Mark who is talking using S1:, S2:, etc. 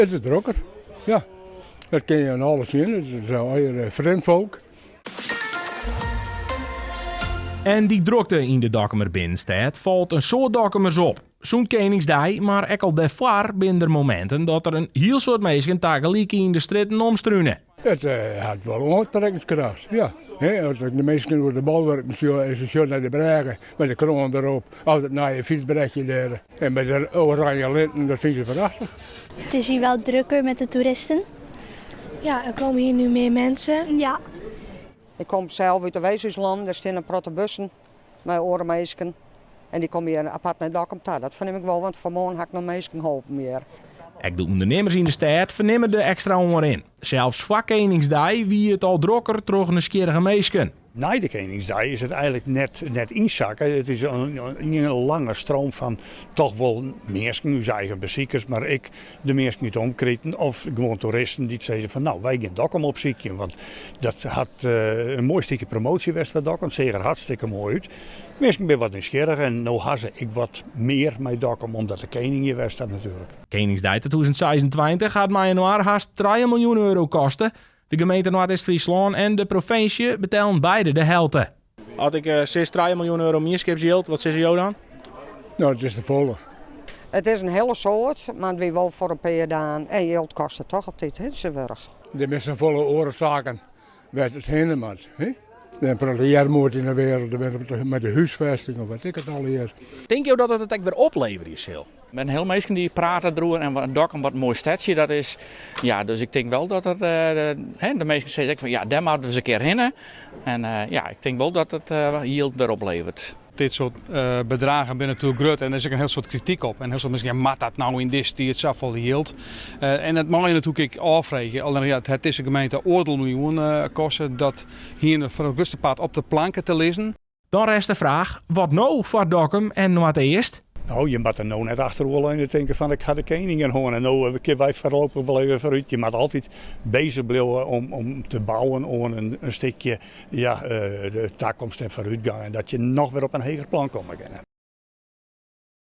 S1: Het is drukker, ja. Dat kun je aan alles zien. Het is een vreemd volk.
S2: En die drukte in de Dokkumer binnenstad valt een soort Dokkumers op. Zo'n Koningsdag, maar ook al daarvoor zijn er momenten dat er een heel soort mensen tegelijk in de stritten omstruinen.
S1: Het had wel aantrekkingskracht, ja. Als de mensen door de bal werken, is het naar de bregen met de kroon erop. Altijd naar je fietsbrechtje daar. En met de oranje linten, dat vind je prachtig.
S3: Het is hier wel drukker met de toeristen.
S4: Ja, er komen hier nu meer mensen.
S3: Ja.
S5: Ik kom zelf uit de Wijshuisland, daar staan een protte bussen met orenmeisken. En die komen hier apart naar Dokkum. Dat vind ik wel, want vanmorgen had ik nog meisken hopen meer.
S2: Ook de ondernemers in de stad vernemen de extra honger in. Zelfs voor Koningsdag wie het al drukker door een skierige meesken.
S6: Na de Koningsdag is het eigenlijk net inzakken. Het is een lange stroom van toch wel mensen, uw eigen bezoekers, maar ik de mensen niet omkreten. Of gewoon toeristen die zeggen van nou, wij gaan Dokkum opzoeken. Want dat had een mooi stukje promotie geweest voor Dokkum. Het zag er hartstikke mooi uit. Mensen zijn wat nieuwsgierig en nu had ik wat meer met Dokkum, omdat de koning hier was dat natuurlijk.
S2: Koningsdag 2026 gaat mij januari haast 3 miljoen euro kosten. De gemeente Noord-Est-Friesland en de provincie betalen beide de helft. Als ik 3 miljoen euro meer schip wat zeg je dan?
S1: Nou, het is de volle.
S5: Het is een hele soort, maar wie wel voor een paar dagen. En geld kost het toch altijd, hè, zo erg.
S1: De mensen volle orenzaken werd het helemaal. Dan proletarmoord in de wereld, met de huisvesting of wat ik het al hier.
S2: Denk je dat het ook weer oplevert is heel?
S7: Er zijn heel mensen die praten erover en Dokkum wat een mooi stadje dat is. Ja, dus ik denk wel dat er de mensen zeggen van ja, daar moeten we eens een keer heen. En ja, ik denk wel dat het yield weer oplevert.
S8: Dit soort bedragen zijn natuurlijk groot en er is ook een heel soort kritiek op. En heel soort mensen mat dat nou in dit die het zoveel hield. En dat mag je natuurlijk ook afvragen. Alleen ja, het is een gemeente oordeel miljoen kosten dat hier voor het grootste paard op de planken te lezen.
S2: Dan rest de vraag, wat nou voor Dokkum en wat eerst?
S6: Nou, je moet er nou net achterover en denken van ik ga de koning in horen. En nou kunnen wij voorlopig wel even vooruit. Je moet altijd bezig blijven om te bouwen om een stukje de toekomst en vooruitgang. En dat je nog weer op een heger plan komt.